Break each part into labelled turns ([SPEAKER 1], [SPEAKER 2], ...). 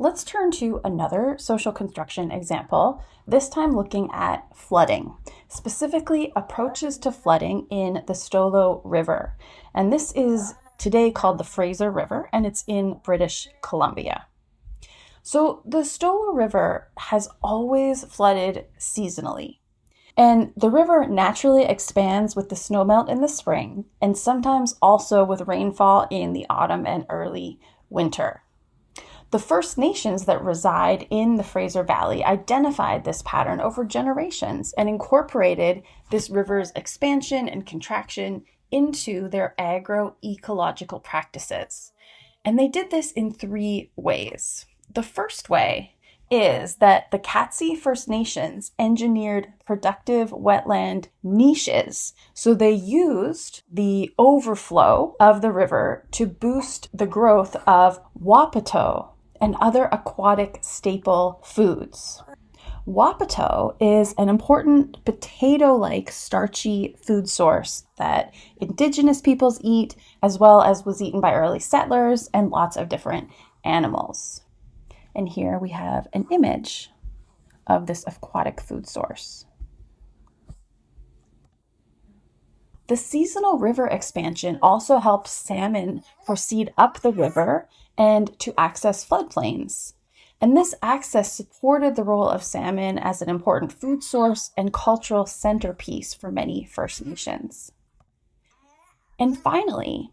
[SPEAKER 1] Let's turn to another social construction example, this time looking at flooding, specifically approaches to flooding in the Stolo River. And this is today called the Fraser River, and it's in British Columbia. So the Stolo River has always flooded seasonally. And the river naturally expands with the snowmelt in the spring, and sometimes also with rainfall in the autumn and early winter. The First Nations that reside in the Fraser Valley identified this pattern over generations and incorporated this river's expansion and contraction into their agroecological practices. And they did this in 3 ways. The first way is that the Katzie First Nations engineered productive wetland niches. So they used the overflow of the river to boost the growth of wapato and other aquatic staple foods. Wapato is an important potato-like starchy food source that indigenous peoples eat, as well as was eaten by early settlers and lots of different animals. And here we have an image of this aquatic food source. The seasonal river expansion also helps salmon proceed up the river and to access floodplains. And this access supported the role of salmon as an important food source and cultural centerpiece for many First Nations. And finally,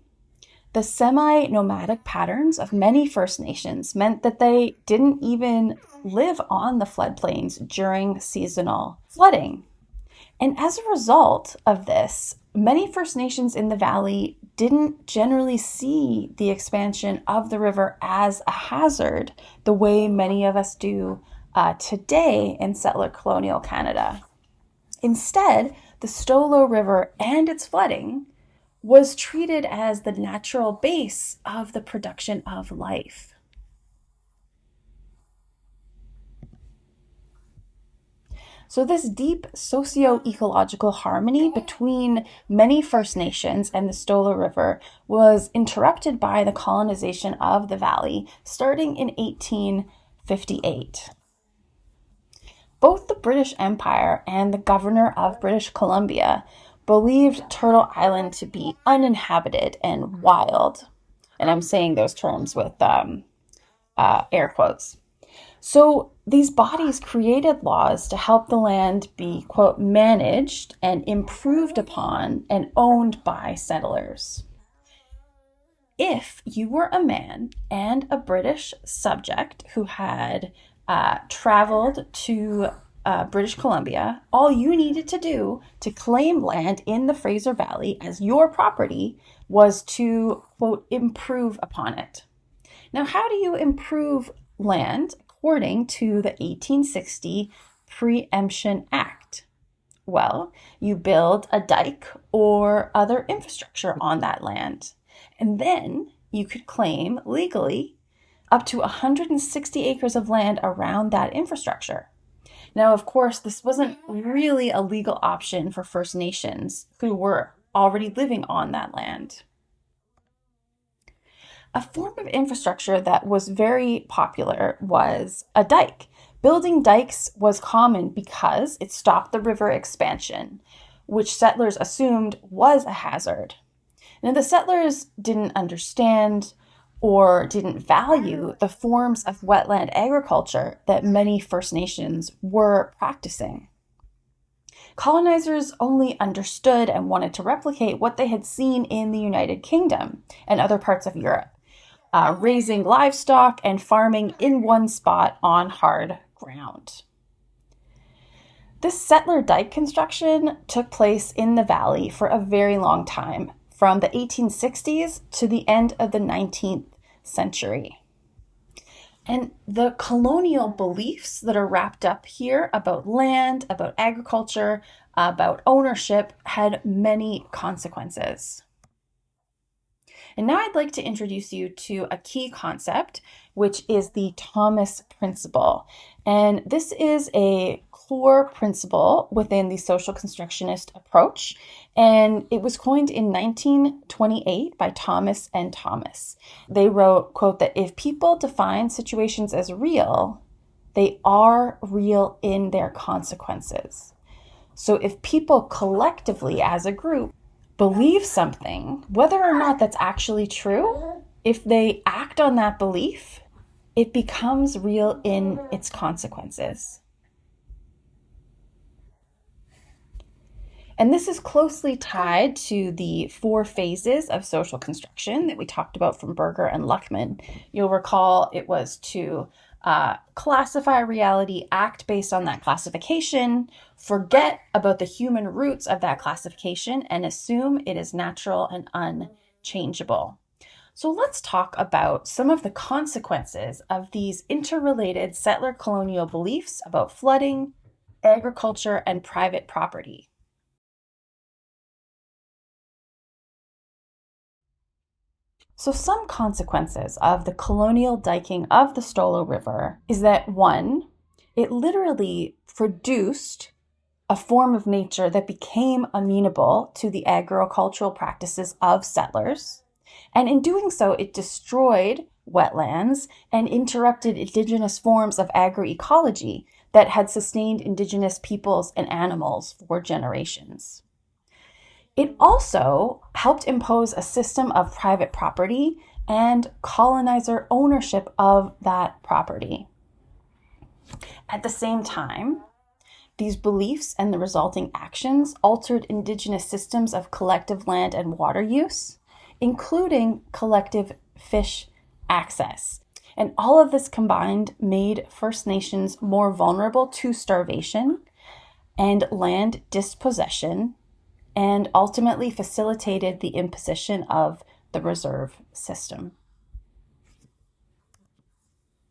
[SPEAKER 1] the semi-nomadic patterns of many First Nations meant that they didn't even live on the floodplains during seasonal flooding. And as a result of this, many First Nations in the valley didn't generally see the expansion of the river as a hazard the way many of us do today in settler colonial Canada. Instead, the Stolo River and its flooding was treated as the natural base of the production of life. So this deep socio-ecological harmony between many First Nations and the Stolo River was interrupted by the colonization of the valley starting in 1858. Both the British Empire and the governor of British Columbia believed Turtle Island to be uninhabited and wild. And I'm saying those terms with air quotes. So these bodies created laws to help the land be, quote, managed and improved upon and owned by settlers. If you were a man and a British subject who had traveled to British Columbia, all you needed to do to claim land in the Fraser Valley as your property was to, quote, improve upon it. Now, how do you improve land according to the 1860 Preemption Act? Well, you build a dike or other infrastructure on that land, and then you could claim legally up to 160 acres of land around that infrastructure. Now, of course, this wasn't really a legal option for First Nations who were already living on that land. A form of infrastructure that was very popular was a dike. Building dikes was common because it stopped the river expansion, which settlers assumed was a hazard. Now, the settlers didn't understand or didn't value the forms of wetland agriculture that many First Nations were practicing. Colonizers only understood and wanted to replicate what they had seen in the United Kingdom and other parts of Europe, raising livestock and farming in one spot on hard ground. This settler dike construction took place in the valley for a very long time, from the 1860s to the end of the 19th century. And the colonial beliefs that are wrapped up here about land, about agriculture, about ownership had many consequences. And now I'd like to introduce you to a key concept, which is the Thomas Principle. And this is a core principle within the social constructionist approach, and it was coined in 1928 by Thomas and Thomas. They wrote, quote, that if people define situations as real, they are real in their consequences. So if people collectively as a group believe something, whether or not that's actually true, if they act on that belief, it becomes real in its consequences. And this is closely tied to the 4 phases of social construction that we talked about from Berger and Luckman. You'll recall it was to classify reality, act based on that classification, forget about the human roots of that classification, and assume it is natural and unchangeable. So let's talk about some of the consequences of these interrelated settler colonial beliefs about flooding, agriculture, and private property. So some consequences of the colonial diking of the Stolo River is that, one, it literally produced a form of nature that became amenable to the agricultural practices of settlers. And in doing so, it destroyed wetlands and interrupted indigenous forms of agroecology that had sustained indigenous peoples and animals for generations. It also helped impose a system of private property and colonizer ownership of that property. At the same time, these beliefs and the resulting actions altered indigenous systems of collective land and water use, including collective fish access. And all of this combined made First Nations more vulnerable to starvation and land dispossession, and ultimately facilitated the imposition of the reserve system.